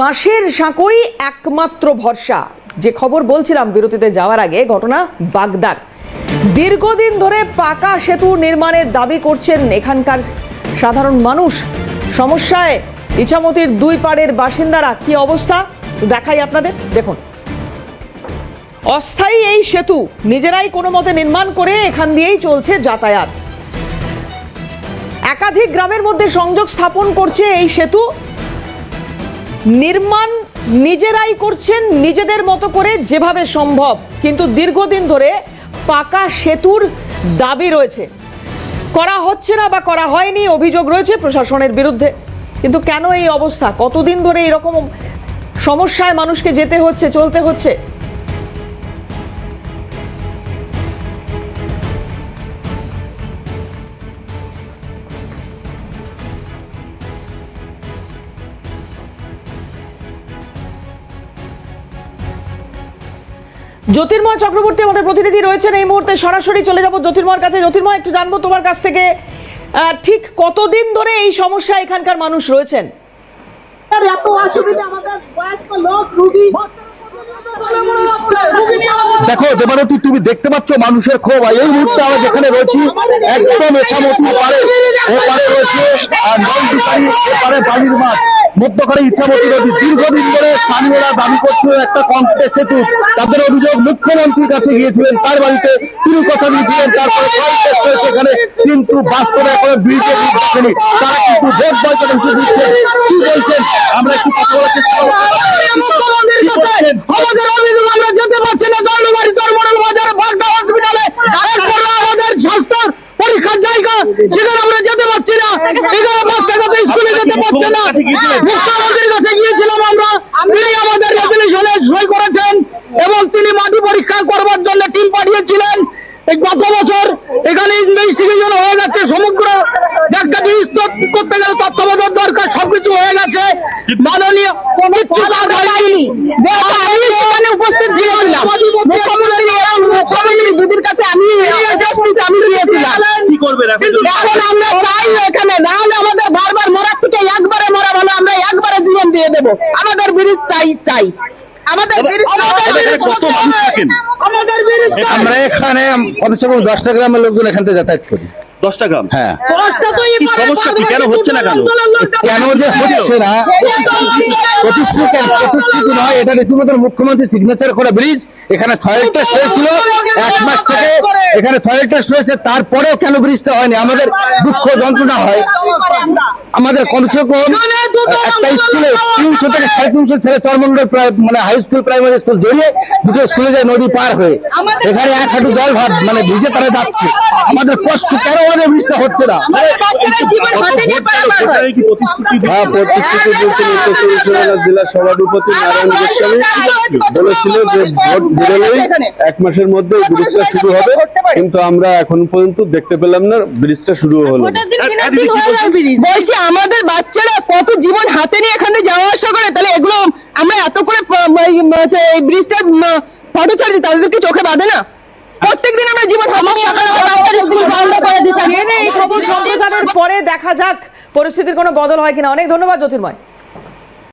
বাঁশের সাঁকোই একমাত্র ভরসা, যে খবর বলছিলাম বিরতিতে যাওয়ার আগে, ঘটনা বাগদার। দীর্ঘদিন ধরে পাকা সেতু নির্মাণের দাবি করছেন এখানকার সাধারণ মানুষ। সমস্যায় ইছামতির দুই পাড়ের বাসিন্দারা। কি অবস্থা দেখাই আপনাদের, দেখুন। অস্থায়ী এই সেতু নিজেরাই কোনো মতে নির্মাণ করে এখান দিয়েই চলছে যাতায়াত। একাধিক গ্রামের মধ্যে সংযোগ স্থাপন করছে এই সেতু। নির্মাণ নিজেরাই করছেন নিজেদের মতো করে যেভাবে সম্ভব, কিন্তু দীর্ঘদিন ধরে পাকা সেতুর দাবি রয়েছে, করা হচ্ছে না বা করা হয়নি, অভিযোগ রয়েছে প্রশাসনের বিরুদ্ধে। কিন্তু কেন এই অবস্থা? কতদিন ধরে এরকম সমস্যায় মানুষকে যেতে হচ্ছে, চলতে হচ্ছে? জ্যোতির্ময় চক্রবর্তী আমাদের প্রতিনিধি রয়েছেন এই মুহূর্তে, সরাসরি চলে যাব জ্যোতির্ময়ের কাছে। জ্যোতির্ময়, একটু জানবো তোমার কাছ থেকে, ঠিক কতদিন ধরে এই সমস্যা এখানকার মানুষ রয়েছেন? দেখো দেবারতী, তুমি দেখতে পাচ্ছ মানুষের ক্ষোভ। এই মুহূর্তে আমরা যেখানে রয়েছি একদম ইছামতি পারে, ওপারে রয়েছে নলদিপাড়ি, এপারে বালির মাঠ, মধ্যখানে ইছামতি নদী। দীর্ঘদিন ধরে স্থানীয়রা দাবি করছিল একটা কংক্রিটের সেতু। তাদের অভিযোগ, মুখ্যমন্ত্রীর কাছে গিয়েছিলেন, তার বাড়িতে তিনি কথা দিয়েছিলেন, তারপরে সেখানে, কিন্তু বাস্তবে এখন ব্রিজে ব্রিজ আসেনি। তারা কিন্তু ভোট বয়কট হিসেবে দিচ্ছেন। কি বলছেন আমরা একটু কথা বলার চেষ্টা করব। আমাদের অভিযোগ, আমরা যেতে পারছি না গর্ণবাড়ি টর্মিনাল বাজারে বাগদা হসপিটালে, আমাদের স্বাস্থ্য পরীক্ষার জায়গা, যেখানে আমরা যেতে পারছি না। এখানে বাচ্চারা স্কুলে যেতে পারছে না। মুখ্যমন্ত্রীর কাছে গিয়েছিলাম আমরা, তিনি আমাদের রেজলিউশনে সই করেছেন এবং তিনি মাটি পরীক্ষা করবার জন্য টিম পাঠিয়েছিলেন। গত বছর এখানে ইনভেস্টিগেশন হয়ে গেছে, সমগ্র জায়গাটি করতে গেলে তত্ত্বাবধান দরকার, সবকিছু হয়ে গেছে। মাননীয় উপস্থিত ছিলাম, মুখ্যমন্ত্রী দিদির কাছে আমি গিয়েছিলাম। এখন আমরা চাই এখানে, না হলে আমাদের বারবার মরার থেকে একবারে মরা ভালো, আমরা একবারে জীবন দিয়ে দেবো। আমাদের ব্রিজ চাই। আমরা এখানে কমসে কম 10টা গ্রামের লোকজন এখান থেকে যাতায়াত করি। 10টা গ্রাম? হ্যাঁ। সমস্যা কি, কেন হচ্ছে না? কেন যে হচ্ছে না, প্রতিশ্রুতি নয়, এটা রীতিমতো মুখ্যমন্ত্রী সিগনেচার করে ব্রিজ। এখানে সয়েল টেস্ট হয়েছিল 1 মাস থেকে, এখানে সয়েল টেস্ট হয়েছে, তারপরেও কেন ব্রিজটা হয়নি? আমাদের দুঃখ যন্ত্রণা হয়। আমাদের কমসে কম একটা স্কুলে 300 থেকে 350 ছেলে চরমন্ডল মানে হাই স্কুল, প্রাইমারি স্কুল জড়িয়ে দুটো স্কুলে যায় নদী পার হয়ে। এখানে 1 হাঁটু জল ভাব মানে ভিজে তারা যাচ্ছে। আমাদের কষ্ট, কেন আমাদের ব্রিজটা হচ্ছে না? জেলা সভাধিপতি নারায়ণ গোস্বামী বলেছিল যে ভোট বেরোলেই 1 মাসের মধ্যে ব্রিজটা শুরু হবে, কিন্তু আমরা এখন পর্যন্ত দেখতে পেলাম না ব্রিজটা শুরু হলো। বলছি আমাদের বাচ্চারা কত জীবন হাতে নিয়ে এখানে যাওয়া আসা করে, তাহলে এগুলো আমরা এত করে ব্রিজটা ফটো ছাড়ছি, তাদেরকে চোখে বাঁধে না? প্রত্যেকদিন আমরা জীবন এই খবর সম্প্রচারের পরে দেখা যাক পরিস্থিতির কোনো বদল হয় কিনা। অনেক ধন্যবাদ জ্যোতির্ময়।